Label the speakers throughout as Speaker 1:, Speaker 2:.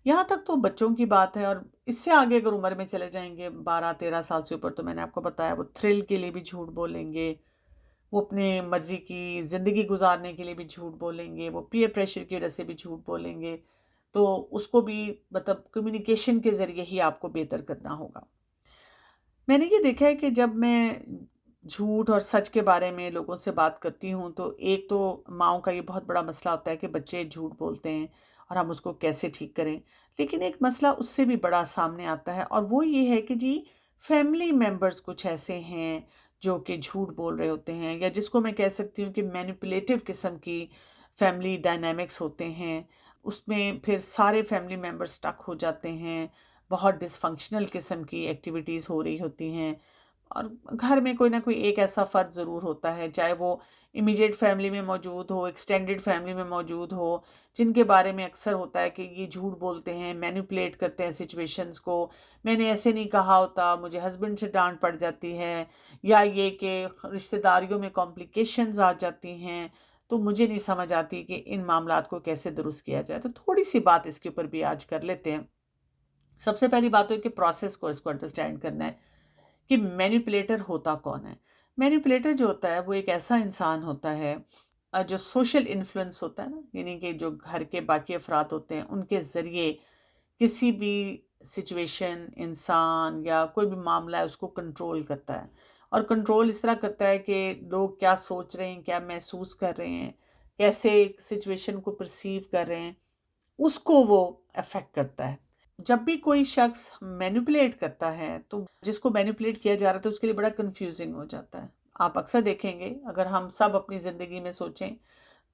Speaker 1: यहाँ तक तो बच्चों की बात है, और इससे आगे अगर उम्र में चले जाएँगे 12-13 साल से ऊपर, तो मैंने आपको बताया वो थ्रिल के लिए भी झूठ बोलेंगे, वो अपने मर्ज़ी की ज़िंदगी गुज़ारने के लिए भी झूठ बोलेंगे, वो पीयर प्रेशर की वज़ह से भी झूठ बोलेंगे। तो उसको भी मतलब कम्युनिकेशन के ज़रिए ही आपको बेहतर करना होगा। मैंने ये देखा है कि जब मैं झूठ और सच के बारे में लोगों से बात करती हूँ, तो एक तो माँओं का ये बहुत बड़ा मसला होता है कि बच्चे झूठ बोलते हैं और हम उसको कैसे ठीक करें। लेकिन एक मसला उससे भी बड़ा सामने आता है, और वो ये है कि जी, फैमिली मेंबर्स कुछ ऐसे हैं जो कि झूठ बोल रहे होते हैं, या जिसको मैं कह सकती हूँ कि मैनिपुलेटिव किस्म की फैमिली डायनामिक्स होते हैं। उसमें फिर सारे फैमिली मेंबर्स स्टक हो जाते हैं, बहुत डिसफंक्शनल किस्म की एक्टिविटीज़ हो रही होती हैं, और घर में कोई ना कोई एक ऐसा फ़र्द ज़रूर होता है, चाहे वो इमीडिएट फैमिली में मौजूद हो, एक्सटेंडेड फैमिली में मौजूद हो, जिनके बारे में अक्सर होता है कि ये झूठ बोलते हैं, मैनिपुलेट करते हैं सिचुएशंस को। मैंने ऐसे नहीं कहा होता, मुझे हस्बैंड से डाँट पड़ जाती है, या ये कि रिश्तेदारियों में कॉम्प्लिकेशंस आ जाती हैं, तो मुझे नहीं समझ आती कि इन मामलात को कैसे दुरुस्त किया जाए। तो थोड़ी-सी बात इसके ऊपर भी आज कर लेते हैं। सबसे पहली बात तो है कि प्रोसेस को इसको अंडरस्टैंड करना है कि मैनिपुलेटर होता कौन है। मैनिपुलेटर जो होता है वो एक ऐसा इंसान होता है जो सोशल इन्फ्लुएंस होता है ना, यानी कि जो घर के बाकी अफराद होते हैं उनके ज़रिए किसी भी सिचुएशन, इंसान या कोई भी मामला है उसको कंट्रोल करता है। और कंट्रोल इस तरह करता है कि लोग क्या सोच रहे हैं, क्या महसूस कर रहे हैं, कैसे सिचुएशन को परसीव कर रहे हैं, उसको वो अफ़ेक्ट करता है। जब भी कोई शख्स मैनिपुलेट करता है, तो जिसको मैनिपुलेट किया जा रहा था उसके लिए बड़ा कन्फ्यूज़िंग हो जाता है। आप अक्सर देखेंगे, अगर हम सब अपनी ज़िंदगी में सोचें,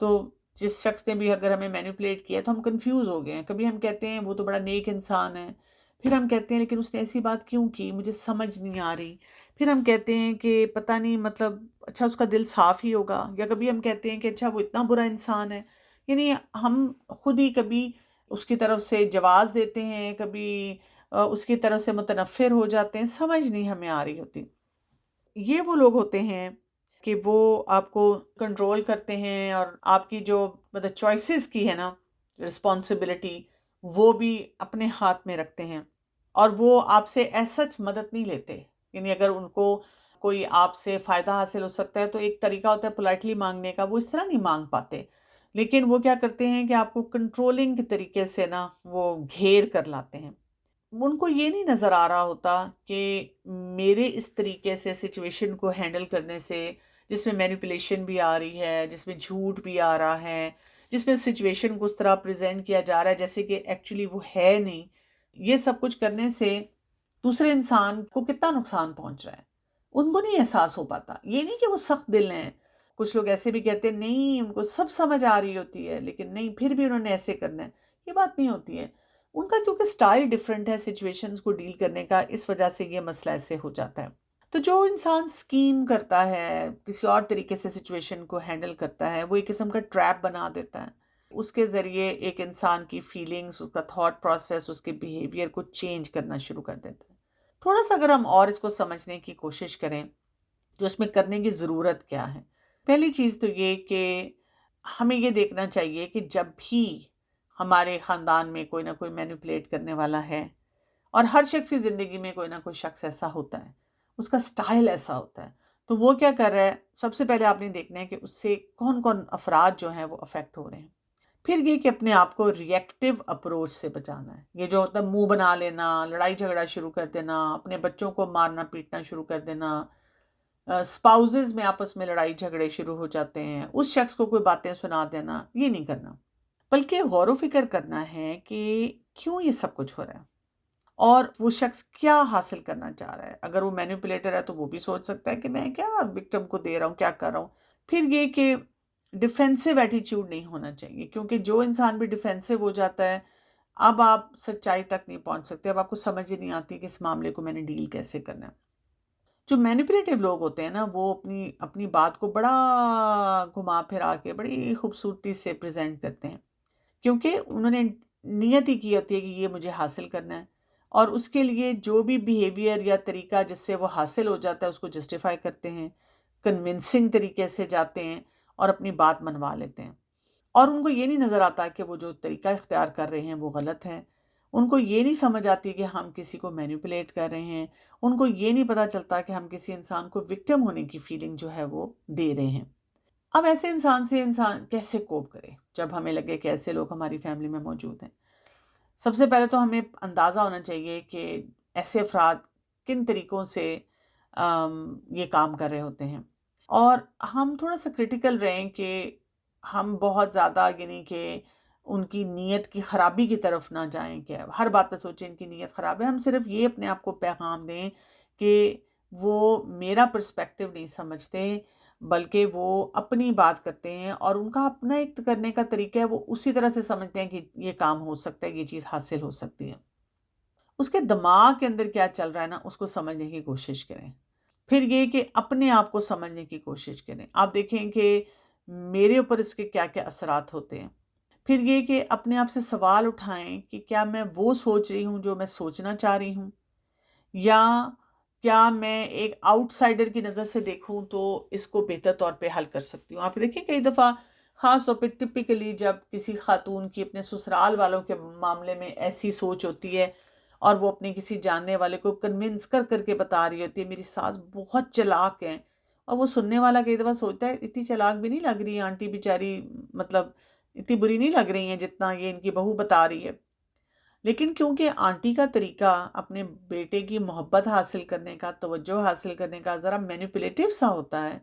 Speaker 1: तो जिस शख्स ने भी अगर हमें मैनिपुलेट किया तो हम कन्फ्यूज़ हो गए हैं। कभी हम कहते हैं वो तो बड़ा नेक इंसान है, फिर हम कहते हैं लेकिन उसने ऐसी बात क्यों की, मुझे समझ नहीं आ रही। फिर हम कहते हैं कि पता नहीं, मतलब अच्छा उसका दिल साफ़ ही होगा, या कभी हम कहते हैं कि अच्छा वो इतना बुरा इंसान है। यानी हम खुद ही कभी उसकी तरफ से जवाज़ देते हैं, कभी उसकी तरफ से मुतनफ़्फ़िर हो जाते हैं, समझ नहीं हमें आ रही होती। ये वो लोग होते हैं कि वो आपको कंट्रोल करते हैं, और आपकी जो मतलब चॉइसेस की है ना रिस्पॉन्सिबिलिटी, वो भी अपने हाथ में रखते हैं, और वो आपसे एज सच मदद नहीं लेते। यानी अगर उनको कोई आपसे फ़ायदा हासिल हो सकता है, तो एक तरीका होता है पोलाइटली मांगने का, वो इस तरह नहीं मांग पाते। लेकिन वो क्या करते हैं कि आपको कंट्रोलिंग के तरीके से ना वो घेर कर लाते हैं। उनको ये नहीं नज़र आ रहा होता कि मेरे इस तरीके से सिचुएशन को हैंडल करने से, जिसमें मैनिपुलेशन भी आ रही है, जिसमें झूठ भी आ रहा है, जिसमें सिचुएशन को उस तरह प्रेज़ेंट किया जा रहा है जैसे कि एक्चुअली वो है नहीं। ये सब कुछ करने से दूसरे इंसान को कितना नुकसान पहुँच रहा है, उनको नहीं एहसास हो पाता। ये नहीं कि वो सख्त दिल हैं। कुछ लोग ऐसे भी कहते हैं नहीं उनको सब समझ आ रही होती है, लेकिन नहीं फिर भी उन्होंने ऐसे करना है। ये बात नहीं होती है। उनका क्योंकि स्टाइल डिफरेंट है सिचुएशंस को डील करने का, इस वजह से ये मसला ऐसे हो जाता है। तो जो इंसान स्कीम करता है, किसी और तरीके से सिचुएशन को हैंडल करता है, वो एक किस्म का ट्रैप बना देता है। उसके ज़रिए एक इंसान की फीलिंग्स, उसका थॉट प्रोसेस, उसके बिहेवियर को चेंज करना शुरू कर देता है। थोड़ा-सा अगर हम और इसको समझने की कोशिश करें, तो इसमें करने की ज़रूरत क्या है? पहली चीज़ तो ये कि हमें ये देखना चाहिए कि जब भी हमारे ख़ानदान में कोई ना कोई मैनिपुलेट करने वाला है, और हर शख्स की ज़िंदगी में कोई ना कोई शख्स ऐसा होता है, उसका स्टाइल ऐसा होता है, तो वो क्या कर रहा है, सबसे पहले आपने देखना है कि उससे कौन-कौन अफ़राद जो हैं वो अफ़ेक्ट हो रहे हैं। फिर ये कि अपने आप को रिएक्टिव अप्रोच से बचाना है। ये जो होता है मुँह बना लेना, लड़ाई-झगड़ा शुरू कर देना, अपने बच्चों को मारना-पीटना शुरू कर देना, स्पाउसेज़ में आपस में लड़ाई-झगड़े शुरू हो जाते हैं, उस शख्स को कोई बातें सुना देना, ये नहीं करना। बल्कि गौर-व-फ़िक्र करना है कि क्यों ये सब कुछ हो रहा है, और वो शख्स क्या हासिल करना चाह रहा है। अगर वो मैनिपुलेटर है तो वो भी सोच सकता है कि मैं क्या विक्टिम को दे रहा हूँ, क्या कर रहा हूँ। फिर ये कि डिफेंसिव एटीट्यूड नहीं होना चाहिए, क्योंकि जो इंसान भी डिफेंसिव हो जाता है, अब आप सच्चाई तक नहीं पहुँच सकते, अब आपको समझ ही नहीं आती कि इस मामले को मैंने डील कैसे करना है। जो मैनिपुलेटिव लोग होते हैं ना, वो अपनी अपनी बात को बड़ा घुमा-फिरा के बड़ी खूबसूरती से प्रेज़ेंट करते हैं। क्योंकि उन्होंने नियत ही की होती है कि ये मुझे हासिल करना है, और उसके लिए जो भी बिहेवियर या तरीका जिससे वो हासिल हो जाता है उसको जस्टिफाई करते हैं, कन्विंसिंग तरीके से जाते हैं और अपनी बात मनवा लेते हैं। और उनको ये नहीं नज़र आता कि वो जो तरीका इख्तियार कर रहे हैं वो गलत है। उनको ये नहीं समझ आती कि हम किसी को मैनिपुलेट कर रहे हैं। उनको ये नहीं पता चलता कि हम किसी इंसान को विक्टिम होने की फीलिंग जो है वो दे रहे हैं। अब ऐसे इंसान से इंसान कैसे कोप करे जब हमें लगे कि ऐसे लोग हमारी फैमिली में मौजूद हैं? सबसे पहले तो हमें अंदाज़ा होना चाहिए कि ऐसे अफराद किन तरीकों से ये काम कर रहे होते हैं। और हम थोड़ा-सा क्रिटिकल रहें कि हम बहुत ज़्यादा यानी कि उनकी नीयत की ख़राबी की तरफ ना जाएँ कि हर बात पे सोचें इनकी नीयत ख़राब है। हम सिर्फ़ ये अपने आप को पैगाम दें कि वो मेरा पर्सपेक्टिव नहीं समझते, बल्कि वो अपनी बात करते हैं और उनका अपना एक करने का तरीका है, वो उसी तरह से समझते हैं कि ये काम हो सकता है, ये चीज़ हासिल हो सकती है। उसके दिमाग के अंदर क्या चल रहा है ना, उसको समझने की कोशिश करें। फिर ये कि अपने आप को समझने की कोशिश करें। आप देखें कि मेरे ऊपर इसके क्या-क्या असरात होते हैं। फिर ये कि अपने आप से सवाल उठाएँ कि क्या मैं वो सोच रही हूँ जो मैं सोचना चाह रही हूँ? या क्या मैं एक आउटसाइडर की नज़र से देखूँ तो इसको बेहतर तौर पे हल कर सकती हूँ? आप देखिए कई दफ़ा ख़ास तौर पे टिपिकली जब किसी ख़ातून की अपने ससुराल वालों के मामले में ऐसी सोच होती है और वो अपने किसी जानने वाले को कन्विंस कर के बता रही होती है, मेरी सास बहुत चालाक हैं। और वो सुनने वाला कई दफ़ा सोचता है इतनी चालाक भी नहीं लग रही है आंटी बेचारी, मतलब इतनी बुरी नहीं लग रही हैं जितना ये इनकी बहू बता रही है। लेकिन क्योंकि आंटी का तरीका अपने बेटे की मोहब्बत हासिल करने का, तवज्जो हासिल करने का ज़रा मैनिपुलेटिव सा होता है,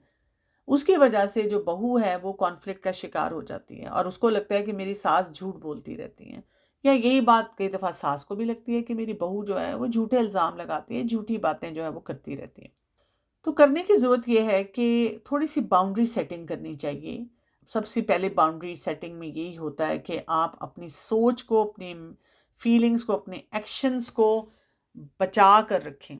Speaker 1: उसकी वजह से जो बहू है वो कॉन्फ्लिक्ट का शिकार हो जाती है और उसको लगता है कि मेरी सास झूठ बोलती रहती हैं। या यही बात कई दफ़ा सास को भी लगती है कि मेरी बहू जो है वो झूठे इल्ज़ाम लगाती है, झूठी बातें जो है वो करती रहती है। तो करने की ज़रूरत ये है कि थोड़ी-सी बाउंड्री सेटिंग करनी चाहिए। सबसे पहले बाउंड्री सेटिंग में यही होता है कि आप अपनी सोच को, अपनी फीलिंग्स को, अपने एक्शंस को बचा कर रखें।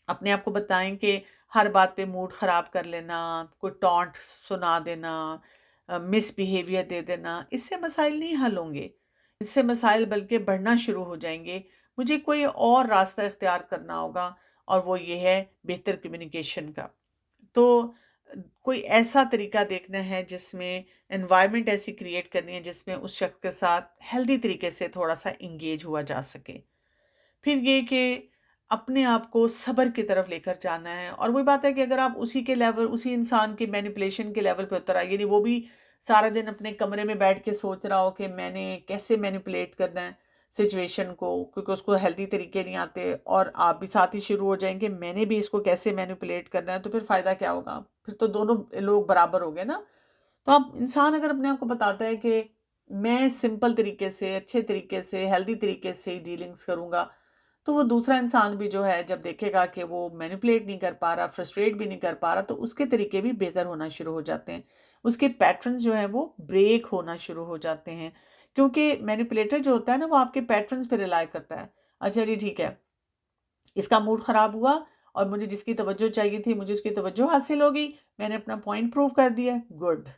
Speaker 1: अपने आप को बताएँ कि हर बात पे मूड ख़राब कर लेना, कोई टॉन्ट सुना देना, मिसबिहेवियर दे देना, इससे मसाइल नहीं हल होंगे। इससे मसाइल बल्कि बढ़ना शुरू हो जाएँगे। मुझे कोई और रास्ता इख्तियार करना होगा और वो ये है बेहतर कम्युनिकेशन का। तो कोई ऐसा तरीका देखना है जिसमें एनवायरनमेंट ऐसी क्रिएट करनी है जिसमें उस शख्स के साथ हेल्दी तरीके से थोड़ा-सा एंगेज हुआ जा सके। फिर ये कि अपने आप को सब्र की तरफ लेकर जाना है और वही बात है कि अगर आप उसी के लेवल, उसी इंसान के मैनिपुलेशन के लेवल पे उतर आइए, यानी वो भी सारा दिन अपने कमरे में बैठ के सोच रहा हो कि मैंने कैसे मैनिपुलेट करना है सिचुएशन को, क्योंकि उसको हेल्दी तरीके नहीं आते और आप भी साथ ही शुरू हो जाएंगे मैंने भी इसको कैसे मैनिपुलेट करना है, तो फिर फ़ायदा क्या होगा? फिर तो दोनों लोग बराबर हो गए ना। तो आप इंसान अगर अपने आप को बताता है कि मैं सिंपल तरीके से, अच्छे तरीके से, हेल्दी तरीके से डीलिंग्स करूँगा, तो वो दूसरा इंसान भी जो है जब देखेगा कि वो मैनिपुलेट नहीं कर पा रहा, फ्रस्ट्रेट भी नहीं कर पा रहा, तो उसके तरीके भी बेहतर होना शुरू हो जाते हैं। उसके पैटर्न्स जो हैं वो ब्रेक होना शुरू हो जाते हैं। क्योंकि मैनिपुलेटर जो होता है ना वो आपके पैटर्न्स पे रिलाय करता है। अच्छा जी ठीक है, इसका मूड ख़राब हुआ और मुझे जिसकी तवज्जो चाहिए थी, मुझे उसकी तवज्जो हासिल हो गई, मैंने अपना पॉइंट प्रूव कर दिया, गुड।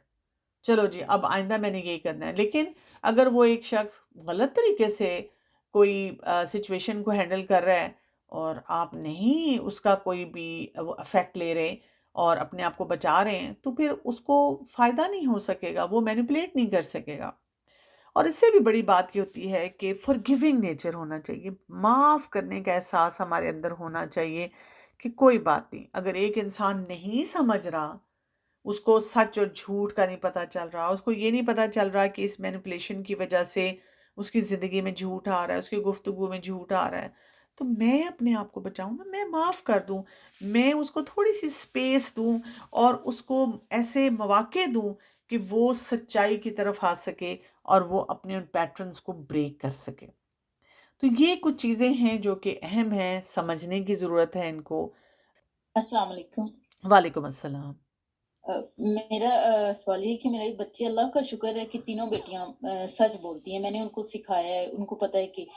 Speaker 1: चलो जी, अब आइंदा मैंने यही करना है। लेकिन अगर वो एक शख्स गलत तरीके से कोई सिचुएशन को हैंडल कर रहा है और आप नहीं उसका कोई भी वो इफ़ेक्ट ले रहे और अपने आप को बचा रहे हैं, तो फिर उसको फ़ायदा नहीं हो सकेगा, वो मैनिपुलेट नहीं कर सकेगा। और इससे भी बड़ी बात ये होती है कि फ़ॉरगिविंग नेचर होना चाहिए, माफ़ करने का एहसास हमारे अंदर होना चाहिए कि कोई बात नहीं, अगर एक इंसान नहीं समझ रहा, उसको सच और झूठ का नहीं पता चल रहा, उसको ये नहीं पता चल रहा कि इस मैनिपुलेशन की वजह से उसकी ज़िंदगी में झूठ आ रहा है, उसकी गुफ्तगू में झूठ आ रहा है। तो मैं अपने आप को बचाऊँ ना, मैं माफ़ कर दूँ, मैं उसको थोड़ी-सी स्पेस दूँ और उसको ऐसे मौक़े दूँ कि वो सच्चाई की तरफ आ सके और वो अपने उन पैटर्न्स को ब्रेक कर सके। तो ये कुछ चीज़ें हैं जो कि अहम हैं, समझने की ज़रूरत है इनको।
Speaker 2: अस्सलाम वालेकुम।
Speaker 1: वालेकुम अस्सलाम।
Speaker 2: मेरा सवाल ये है कि मेरे बच्चे अल्लाह का शुक्र है कि तीनों बेटियाँ सच बोलती हैं। मैंने उनको सिखाया है, उनको पता है कि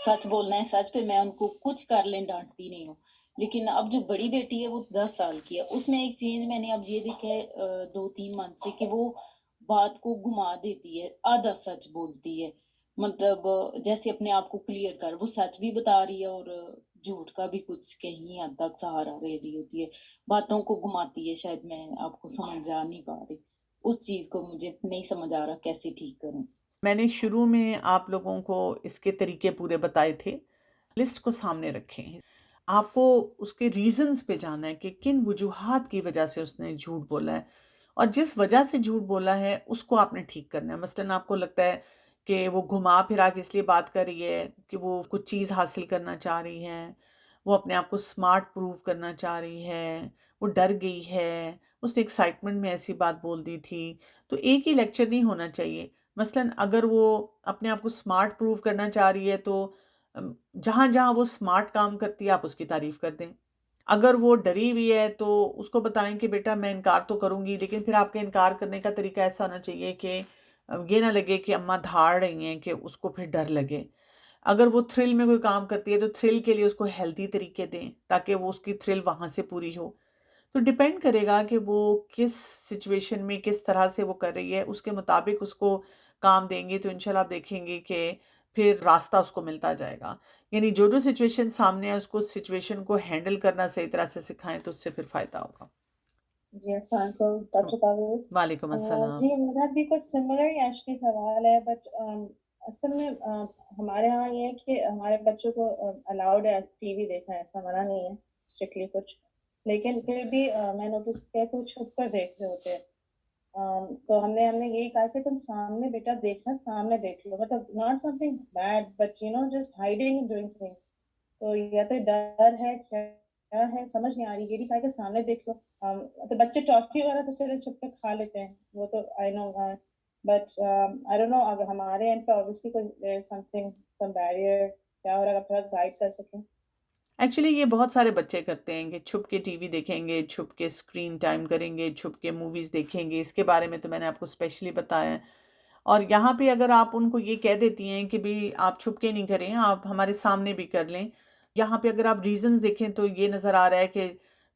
Speaker 2: सच बोलना है, सच पे मैं उनको कुछ कर लें डाँटती नहीं हूँ। लेकिन अब जो बड़ी बेटी है वो 10 साल की है, उसमें एक चीज़ मैंने अब ये देखा है 2-3 मंथ से कि वो बात को घुमा देती है, आधा सच बोलती है। मतलब जैसे अपने आप को क्लियर कर वो सच भी बता रही है और झूठ का भी कुछ कहीं हद तक सहारा ले रही होती है। बातों को घुमाती है, शायद मैं आपको समझ आ नहीं पा रही। उस चीज़ को मुझे नहीं समझ आ रहा कैसे ठीक करूँ?
Speaker 1: मैंने शुरू में आप लोगों को इसके तरीके पूरे बताए थे। लिस्ट को सामने रखें। आपको उसके रीज़न्स पे जानना है कि किन वजूहात की वजह से उसने झूठ बोला है और जिस वजह से झूठ बोला है उसको आपने ठीक करना है। मसलन आपको लगता है कि वो घुमा-फिरा के इसलिए बात कर रही है कि वो कुछ चीज़ हासिल करना चाह रही है, वो अपने आप को स्मार्ट प्रूव करना चाह रही है, वो डर गई है, उसने एक्साइटमेंट में ऐसी बात बोल दी थी। तो एक ही लेक्चर नहीं होना चाहिए। मसलन अगर वो अपने आप को स्मार्ट प्रूव करना चाह रही है तो जहाँ-जहाँ वो स्मार्ट काम करती है आप उसकी तारीफ़ कर दें। अगर वो डरी हुई है तो उसको बताएँ कि बेटा मैं इनकार तो करूँगी लेकिन फिर आपके इनकार करने का तरीका ऐसा होना चाहिए कि ये ना लगे कि अम्मा धाड़ रही हैं कि उसको फिर डर लगे। अगर वो थ्रिल में कोई काम करती है तो थ्रिल के लिए उसको हेल्दी तरीके दें ताकि वो उसकी थ्रिल वहाँ से पूरी हो। तो डिपेंड करेगा कि वो किस सिचुएशन में किस तरह से वो कर रही है, उसके मुताबिक उसको काम देंगे तो इंशाल्लाह आप देखेंगे कि फिर रास्ता उसको मिलता जाएगा। यानी जो-जो सिचुएशन सामने है उसको सिचुएशन को हैंडल करना सही तरह से सिखाएँ तो उससे फिर फ़ायदा होगा।
Speaker 3: जी, अस्सलाम वालेकुम डॉक्टर ताबिर।
Speaker 1: वालेकुम अस्सलाम।
Speaker 3: जी, मेरा भी कुछ सिमिलर ही एक्चुअली सवाल है बट असल में हमारे यहाँ ये है कि हमारे बच्चों को अलाउड है टीवी देखना, ऐसा मना नहीं है स्ट्रिक्टली कुछ। लेकिन फिर भी मैं नोटिस किया कि वो छुप कर देख रहे होते हैं। तो हमने हमने यही कहा कि तुम सामने बेटा देखना, सामने देख लो। मतलब not something bad but you know just hiding and doing things. तो या तो डर है, क्या है समझ नहीं आ रही। ये भी कहा कि सामने देख लो। तो बच्चे टॉफी वगैरह तो चलो छुप के खा लेते हैं, वो तो I know. But I don't know अगर हमारे एंड पे ऑब्वियसली कोई there is something some barrier क्या हो रहा है, अगर थोड़ा गाइड कर सकें।
Speaker 1: एक्चुअली ये बहुत सारे बच्चे करते हैं कि छुप के टीवी देखेंगे, छुप के स्क्रीन टाइम करेंगे, छुप के मूवीज़ देखेंगे, इसके बारे में तो मैंने आपको स्पेशली बताया है। और यहाँ पे अगर आप उनको ये कह देती हैं कि भई आप छुप के नहीं करें, आप हमारे सामने भी कर लें। यहाँ पे अगर आप रीज़न्स देखें तो ये नज़र आ रहा है कि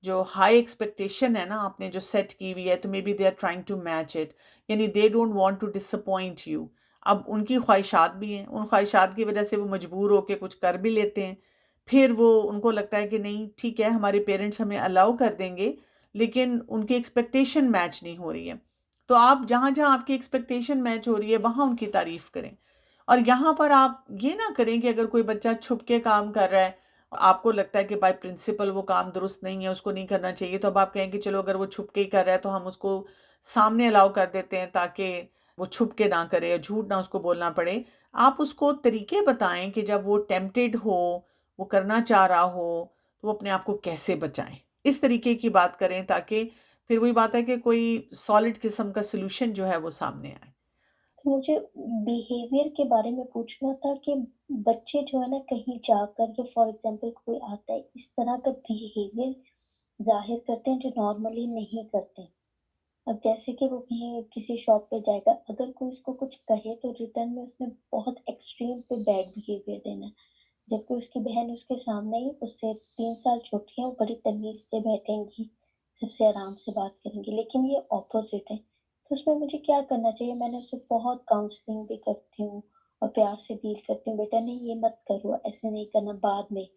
Speaker 1: जो हाई एक्सपेक्टेशन है ना आपने जो सेट की हुई है तो maybe they are trying to match it यानी they don't want to disappoint you. अब उनकी ख्वाहिशात भी हैं, उन ख्वाहिशात की वज़ह से वो मजबूर होके कुछ कर भी लेते हैं। फिर वो उनको लगता है कि नहीं ठीक है हमारे पेरेंट्स हमें अलाउ कर देंगे, लेकिन उनकी एक्सपेक्टेशन मैच नहीं हो रही है। तो आप जहाँ-जहाँ आपकी एक्सपेक्टेशन मैच हो रही है, वहाँ उनकी तारीफ़ करें। और यहाँ पर आप ये ना करें कि अगर कोई बच्चा छुप के काम कर रहा है, आपको लगता है कि बाय प्रिंसिपल वो काम दुरुस्त नहीं है, उसको नहीं करना चाहिए, तो अब आप कहें कि चलो अगर वो छुप के ही कर रहा है, तो हम उसको सामने अलाउ कर देते हैं ताकि वो छुप के ना करे, झूठ ना उसको बोलना पड़े। आप उसको तरीके बताएँ कि जब वो टेम्प्टेड हो, वो करना चाह रहा हो, तो वो अपने आप को कैसे बचाएँ। इस तरीके की बात करें ताकि फिर वही बात है कि कोई सॉलिड किस्म का सॉल्यूशन जो है वो सामने आए।
Speaker 4: तो मुझे बिहेवियर के बारे में पूछना था कि बच्चे जो है ना कहीं जाकर के फॉर एग्जांपल कोई आता है इस तरह का बिहेवियर ज़ाहिर करते हैं जो नॉर्मली नहीं करते। अब जैसे कि वो कहीं किसी शॉप पे जाएगा, अगर कोई उसको कुछ कहे तो रिटर्न में उसने बहुत एक्सट्रीम पे बैड बिहेवियर देना है। जबकि उसकी बहन उसके सामने ही उससे 3 साल छोटी है, वो बड़ी तमीज़ से बैठेंगी, सबसे आराम से बात करेंगी, लेकिन ये ऑपोज़िट है। तो उसमें मुझे क्या करना चाहिए? मैंने उससे बहुत काउंसलिंग भी करती हूँ और प्यार से डील करती हूँ, बेटा नहीं ये मत करो, ऐसे नहीं करना बाद में।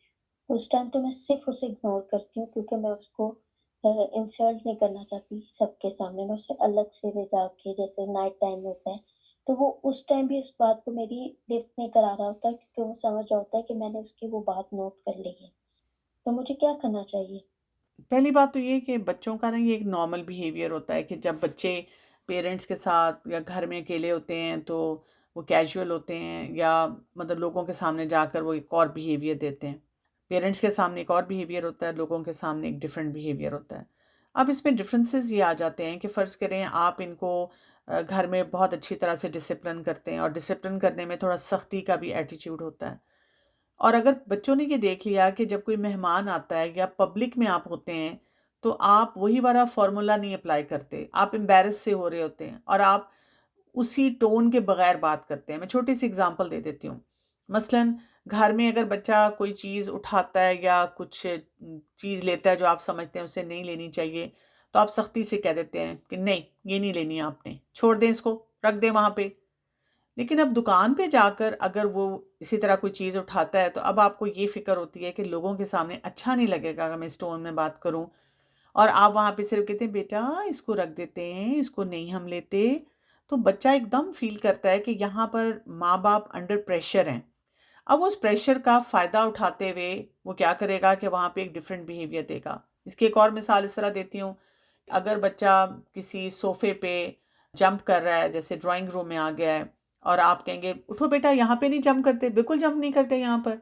Speaker 4: उस टाइम तो मैं सिर्फ़ उसे इग्नोर करती हूँ क्योंकि मैं उसको इंसल्ट नहीं करना चाहती सबके सामने। मैं उसे अलग से ले जाके जैसे नाइट टाइम होता है, तो वो उस टाइम भी इस बात को मेरी लिफ्ट नहीं करा रहा होता क्योंकि वो समझ रहा होता है कि मैंने उसकी वो बात नोट कर ली है। तो मुझे क्या करना चाहिए?
Speaker 1: पहली बात तो ये है कि बच्चों का ना ये एक नॉर्मल बिहेवियर होता है कि जब बच्चे पेरेंट्स के साथ या घर में अकेले होते हैं तो वो कैजुअल होते हैं या मतलब लोगों के सामने जाकर वो एक और बिहेवियर देते हैं। पेरेंट्स के सामने एक और बिहेवियर होता है, लोगों के सामने एक डिफरेंट बिहेवियर होता है। अब इसमें डिफरेंसेस ये आ जाते हैं कि फ़र्ज़ करें आप इनको घर में बहुत अच्छी तरह से डिसिप्लिन करते हैं और डिसिप्लिन करने में थोड़ा सख्ती का भी एटीट्यूड होता है। और अगर बच्चों ने ये देख लिया कि जब कोई मेहमान आता है या पब्लिक में आप होते हैं, तो आप वही वाला फ़ॉर्मूला नहीं अप्लाई करते। आप एम्बैरेस से हो रहे होते हैं और आप उसी टोन के बगैर बात करते हैं। मैं छोटी-सी एग्ज़ाम्पल दे देती हूँ। मसलन घर में अगर बच्चा कोई चीज़ उठाता है या कुछ चीज़ लेता है जो आप समझते हैं उसे नहीं लेनी चाहिए, तो आप सख्ती से कह देते हैं कि नहीं, ये नहीं लेनी है आपने, छोड़ दें इसको, रख दें वहाँ पे। लेकिन अब दुकान पे जाकर अगर वो इसी तरह कोई चीज़ उठाता है, तो अब आपको ये फ़िक्र होती है कि लोगों के सामने अच्छा नहीं लगेगा अगर मैं इस टोन में बात करूँ और आप वहाँ पे सिर्फ़ कहते हैं, "बेटा इसको रख देते हैं, इसको नहीं हम लेते।" तो बच्चा एकदम फ़ील करता है कि यहाँ पर माँ-बाप अंडर प्रेशर हैं। अब वो उस प्रेशर का फ़ायदा उठाते हुए वो क्या करेगा कि वहाँ पे एक डिफरेंट बिहेवियर देगा। इसकी एक और मिसाल इस तरह देती हूँ, अगर बच्चा किसी सोफ़े पे जंप कर रहा है, जैसे ड्राइंग रूम में आ गया है और आप कहेंगे, "उठो बेटा, यहाँ पे नहीं जंप करते, बिल्कुल जंप नहीं करते यहाँ पर।"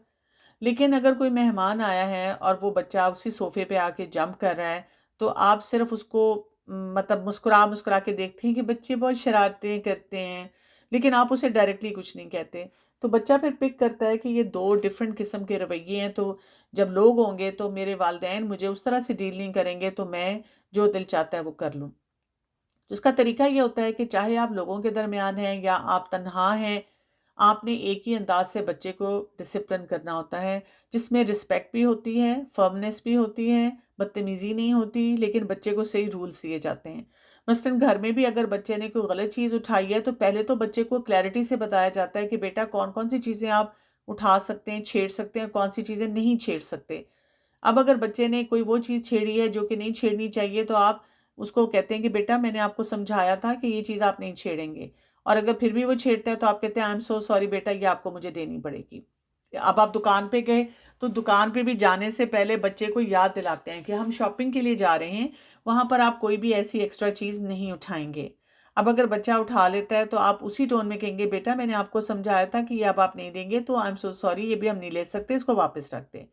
Speaker 1: लेकिन अगर कोई मेहमान आया है और वो बच्चा उसी सोफ़े पे आके जंप कर रहा है, तो आप सिर्फ़ उसको मतलब मुस्कुरा-मुस्कुरा के देखते हैं कि बच्चे बहुत शरारतें करते हैं, लेकिन आप उसे डायरेक्टली कुछ नहीं कहते। तो बच्चा फिर पिक करता है कि ये 2 डिफ़रेंट किस्म के रवैये हैं, तो जब लोग होंगे तो मेरे वालिदैन मुझे उस तरह से डील नहीं करेंगे, तो मैं जो दिल चाहता है वो कर लूँ। तो इसका तरीका ये होता है कि चाहे आप लोगों के दरमियान हैं या आप तन्हा हैं, आपने एक ही अंदाज से बच्चे को डिसिप्लिन करना होता है, जिसमें रिस्पेक्ट भी होती है, फर्मनेस भी होती है, बदतमीज़ी नहीं होती, लेकिन बच्चे को सही रूल्स दिए जाते हैं। मसलन घर में भी अगर बच्चे ने कोई गलत चीज़ उठाई है, तो पहले तो बच्चे को क्लैरिटी से बताया जाता है कि बेटा कौन-कौन सी चीज़ें आप उठा सकते हैं, छेड़ सकते हैं और कौन सी चीज़ें नहीं छेड़ सकते। अब अगर बच्चे ने कोई वो चीज़ छेड़ी है जो कि नहीं छेड़नी चाहिए, तो आप उसको कहते हैं कि बेटा मैंने आपको समझाया था कि ये चीज़ आप नहीं छेड़ेंगे, और अगर फिर भी वो छेड़ता है तो आप कहते हैं आई एम सो सॉरी बेटा, ये आपको मुझे देनी पड़ेगी। अब आप दुकान पे गए, तो दुकान पे भी जाने से पहले बच्चे को याद दिलाते हैं कि हम शॉपिंग के लिए जा रहे हैं, वहाँ पर आप कोई भी ऐसी एक्स्ट्रा चीज़ नहीं उठाएँगे। अब अगर बच्चा उठा लेता है तो आप उसी टोन में कहेंगे, बेटा मैंने आपको समझाया था कि ये अब आप नहीं देंगे, तो आई एम सो सॉरी, ये भी हम नहीं ले सकते, इसको वापस रख दें।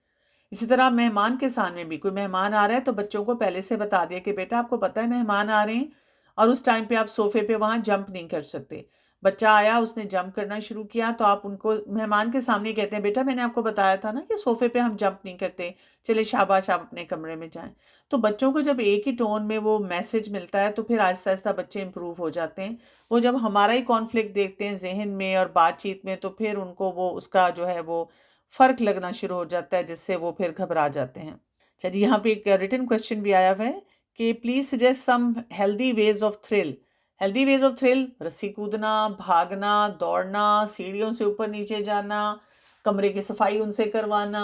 Speaker 1: इसी तरह मेहमान के सामने भी कोई मेहमान आ रहा है, तो बच्चों को पहले से बता दिया कि बेटा आपको पता है मेहमान आ रहे हैं और उस टाइम पे आप सोफे पे वहाँ जंप नहीं कर सकते। बच्चा आया, उसने जंप करना शुरू किया, तो आप उनको मेहमान के सामने कहते हैं, बेटा मैंने आपको बताया था ना कि सोफे पे हम जंप नहीं करते, चलिए शाबाश आप अपने कमरे में जाएं। तो बच्चों को जब एक ही टोन में वो मैसेज मिलता है, तो फिर आहिस्ता आहिस्ता बच्चे इंप्रूव हो जाते हैं। वो जब हमारा ही कॉन्फ्लिक्ट देखते हैं जहन में और बातचीत में, तो फिर उनको वो उसका जो है वो फ़र्क लगना शुरू हो जाता है, जिससे वो फिर घबरा जाते हैं। अच्छा जी, यहाँ पे एक रिटन क्वेश्चन भी आया हुआ है कि please suggest some healthy ways of thrill. Healthy ways of thrill, रस्सी कूदना, भागना, दौड़ना, सीढ़ियों से ऊपर नीचे जाना, कमरे की सफाई उनसे करवाना,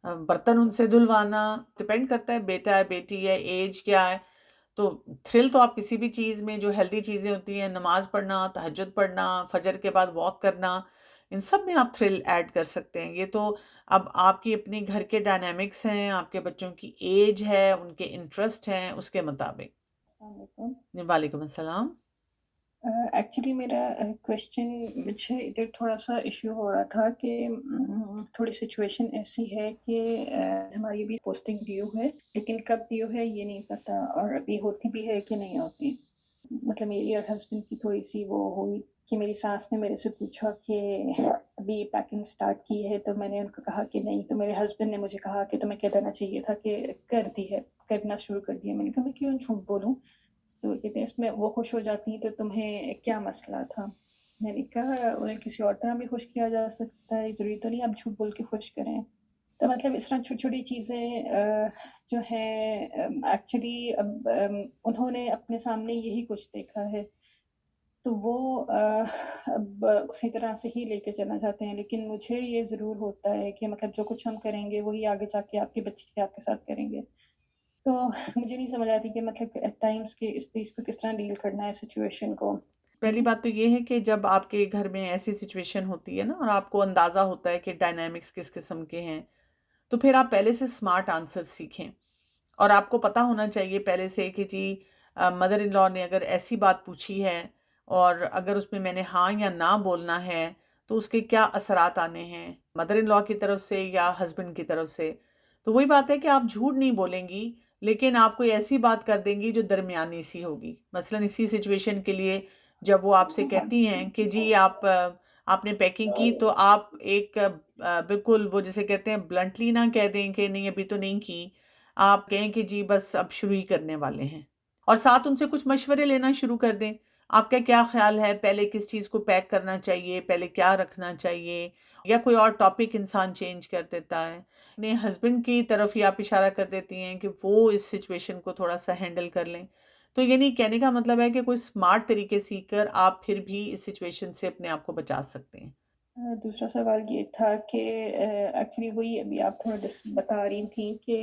Speaker 1: बर्तन उनसे धुलवाना, डिपेंड करता है बेटा है, बेटी है, ऐज क्या है। तो थ्रिल तो आप किसी भी चीज़ में जो हेल्दी चीज़ें होती हैं, नमाज़ पढ़ना, तहज्जुद पढ़ना, फजर के बाद वॉक करना, इन सब में आप थ्रिल ऐड कर सकते हैं। ये तो अब आपकी अपनी घर के डायनामिक्स हैं, आपके बच्चों की एज है, उनके इंटरेस्ट हैं, उसके मुताबिक।
Speaker 3: अस्सलाम वालेकुम।
Speaker 1: जी, वालेकुम अस्सलाम।
Speaker 3: एक्चुअली मेरा क्वेश्चन मुझे इधर थोड़ा-सा इश्यू हो रहा था कि थोड़ी सिचुएशन ऐसी है कि हमारी अभी पोस्टिंग ड्यू है, लेकिन कब ड्यू है ये नहीं पता और अभी होती भी है कि नहीं होती। मतलब मेरी और हस्बैंड की थोड़ी-सी वो हुई कि मेरी सास ने मेरे से पूछा कि अभी पैकिंग स्टार्ट की है, तो मैंने उनको कहा कि नहीं, तो मेरे हस्बैंड ने मुझे कहा कि तुम्हें कह देना चाहिए था कि कर दी है, करना शुरू कर दिया। मैंने कहा मैं क्यों झूठ बोलूँ? तो कहते हैं इसमें वो खुश हो जाती हैं तो तुम्हें क्या मसला था? मैंने कहा उन्हें किसी और तरह भी खुश किया जा सकता है, ज़रूरी तो नहीं आप झूठ बोल के खुश करें। तो मतलब इस तरह छोटी-छोटी चीज़ें जो हैं एक्चुअली अब उन्होंने अपने सामने यही कुछ देखा है, तो वो अब उसी तरह से ही लेके चलना चाहते हैं। लेकिन मुझे ये ज़रूर होता है कि मतलब जो कुछ हम करेंगे वही आगे जाके आपके बच्चे आपके साथ करेंगे। तो मुझे नहीं समझ आती कि मतलब एट टाइम्स कि इस चीज़ को किस तरह डील करना है सिचुएशन को।
Speaker 1: पहली बात तो ये है कि जब आपके घर में ऐसी सिचुएशन होती है ना और आपको अंदाज़ा होता है कि डायनामिक्स किस किस्म के हैं, तो फिर आप पहले से स्मार्ट आंसर सीखें। और आपको पता होना चाहिए पहले से कि जी मदर इन लॉ ने अगर ऐसी बात पूछी है और अगर उसमें मैंने हाँ या ना बोलना है, तो उसके क्या असरात आने हैं मदर इन लॉ की तरफ से या हस्बैंड की तरफ से। तो वही बात है कि आप झूठ नहीं बोलेंगी, लेकिन आप कोई ऐसी बात कर देंगी जो दरमियानी सी होगी। मसलन इसी सिचुएशन के लिए जब वो आपसे कहती हैं कि जी आपने पैकिंग की, तो आप एक बिल्कुल वो जिसे कहते हैं ब्लंटली ना कह दें कि नहीं अभी तो नहीं की। आप कहें कि जी बस अब शुरू ही करने वाले हैं और साथ उनसे कुछ मशवरे लेना शुरू कर दें। आपका क्या ख़्याल है, पहले किस चीज़ को पैक करना चाहिए, पहले क्या रखना चाहिए, या कोई और टॉपिक इंसान चेंज कर देता है। अपने हस्बैंड की तरफ ही आप इशारा कर देती हैं कि वो इस सिचुएशन को थोड़ा-सा हैंडल कर लें। तो ये नहीं कहने का मतलब है कि कोई स्मार्ट तरीके सीखकर आप फिर भी इस सिचुएशन से अपने आप को बचा सकते हैं।
Speaker 3: दूसरा सवाल ये था कि एक्चुअली वही अभी आप थोड़ा बता रही थी कि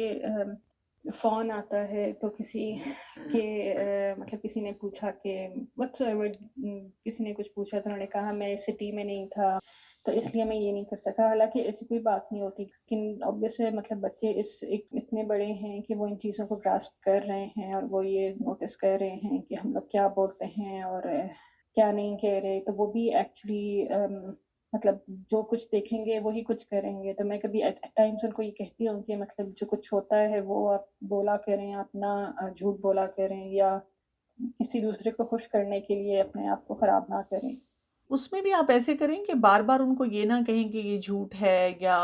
Speaker 3: फ़ोन आता है तो किसी के मतलब किसी ने पूछा कि व्हाटसएवर किसी ने कुछ पूछा तो उन्होंने कहा मैं सिटी में नहीं था, तो इसलिए मैं ये नहीं कर सका। हालाँकि ऐसी कोई बात नहीं होती, लेकिन ऑब्वियस है मतलब बच्चे इतने बड़े हैं कि वो इन चीज़ों को ग्रास्प कर रहे हैं और वो ये नोटिस कर रहे हैं कि हम लोग क्या बोलते हैं और क्या नहीं कह रहे, तो वो भी एक्चुअली मतलब जो कुछ देखेंगे वही कुछ करेंगे। तो मैं कभी एट टाइम्स उनको ये कहती हूँ कि मतलब जो कुछ होता है वो आप बोला करें, आप ना झूठ बोला करें या किसी दूसरे को खुश करने के लिए अपने आप को खराब ना करें।
Speaker 1: उसमें भी आप ऐसे करें कि बार-बार उनको ये ना कहें कि ये झूठ है, या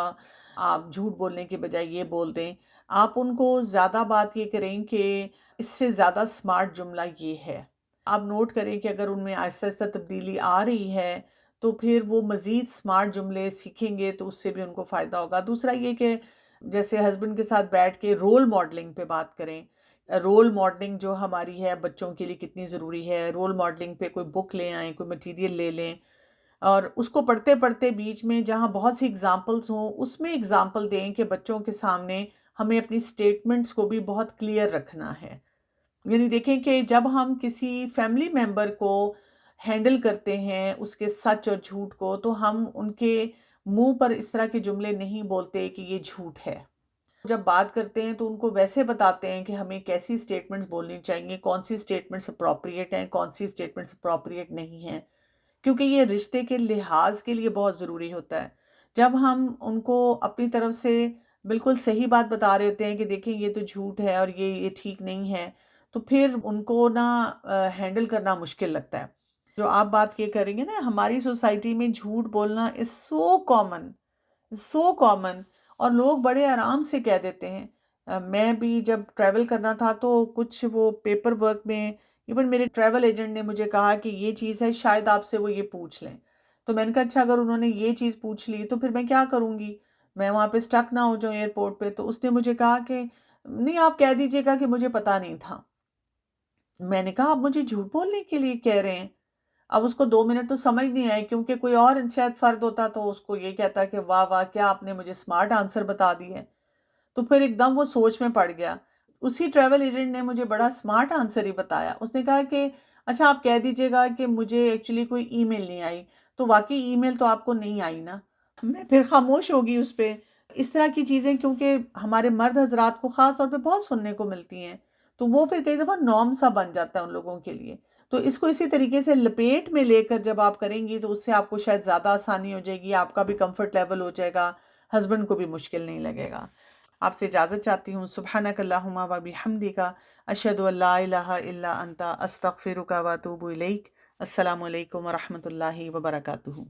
Speaker 1: आप झूठ बोलने के बजाय ये बोल दें। आप उनको ज़्यादा बात ये करें कि इससे ज़्यादा स्मार्ट जुमला ये है। आप नोट करें कि अगर उनमें आहिस्ता-आहिस्ता तब्दीली आ रही है, तो फिर वो मज़ीद स्मार्ट जुमले सीखेंगे, तो उससे भी उनको फ़ायदा होगा। दूसरा ये कि जैसे हस्बैंड के साथ बैठ के रोल मॉडलिंग पे बात करें। रोल मॉडलिंग जो हमारी है बच्चों के लिए कितनी ज़रूरी है। रोल मॉडलिंग पे कोई बुक ले आएँ, कोई मटीरियल ले लें और उसको पढ़ते-पढ़ते बीच में जहाँ बहुत सी एग्ज़ाम्पल्स हों, उसमें एग्ज़ाम्पल दें कि बच्चों के सामने हमें अपनी स्टेटमेंट्स को भी बहुत क्लियर रखना है। यानी देखें कि जब हम किसी फैमिली मेंबर को हैंडल करते हैं, उसके सच और झूठ को, तो हम उनके मुँह पर इस तरह के जुमले नहीं बोलते कि ये झूठ है। जब बात करते हैं तो उनको वैसे बताते हैं कि हमें कैसी स्टेटमेंट्स बोलनी चाहिए, कौन-सी स्टेटमेंट्स एप्रोप्रिएट हैं, कौन-सी स्टेटमेंट्स एप्रोप्रिएट नहीं हैं। क्योंकि ये रिश्ते के लिहाज के लिए बहुत ज़रूरी होता है। जब हम उनको अपनी तरफ से बिल्कुल सही बात बता रहे होते हैं कि देखिए ये तो झूठ है और ये ठीक नहीं है, तो फिर उनको ना हैंडल करना मुश्किल लगता है। जो आप बात ये करेंगे ना, हमारी सोसाइटी में झूठ बोलना इज़ सो कॉमन और लोग बड़े आराम से कह देते हैं। मैं भी जब ट्रैवल करना था तो कुछ वो पेपर वर्क में इवन मेरे ट्रैवल एजेंट ने मुझे कहा कि ये चीज़ है, शायद आपसे वो ये पूछ लें। तो मैंने कहा अच्छा, अगर उन्होंने ये चीज़ पूछ ली तो फिर मैं क्या करूँगी? मैं वहाँ पे स्टक ना हो जाऊँ एयरपोर्ट पे। तो उसने मुझे कहा कि नहीं, आप कह दीजिएगा कि मुझे पता नहीं था। मैंने कहा आप मुझे झूठ बोलने के लिए कह रहे हैं? अब उसको 2 मिनट तो समझ नहीं आए, क्योंकि कोई और शायद फ़र्द होता तो उसको ये कहता कि वाह, वाह! क्या आपने मुझे स्मार्ट आंसर बता दिए। तो फिर एकदम वो सोच में पड़ गया। उसी ट्रैवल एजेंट ने मुझे बड़ा स्मार्ट आंसर ही बताया। उसने कहा कि अच्छा, आप कह दीजिएगा कि मुझे एक्चुअली कोई ईमेल नहीं आई। तो वाक़ई ईमेल तो आपको नहीं आई ना। मैं फिर खामोश हो गई उस पे। इस तरह की चीज़ें क्योंकि हमारे मर्द हज़रात को ख़ास तौर पे बहुत सुनने को मिलती हैं, तो वो फिर कई दफ़ा नॉर्म सा बन जाता है उन लोगों के लिए। तो इसको इसी तरीके से लपेट में लेकर जब आप करेंगी तो उससे आपको शायद ज़्यादा आसानी हो जाएगी, आपका भी कम्फ़र्ट लेवल हो जाएगा, हस्बैंड को भी मुश्किल नहीं लगेगा। आपसे इजाज़त चाहती हूँ। सुब्हानक अल्लाहुम्मा व बिहम्दिका अशहदु अल्ला इलाहा इल्ला अंता अस्तगफिरुका व अतूबु इलैक। अस्सलामु अलैकुम व रहमतुल्लाहि व बरकातुहू।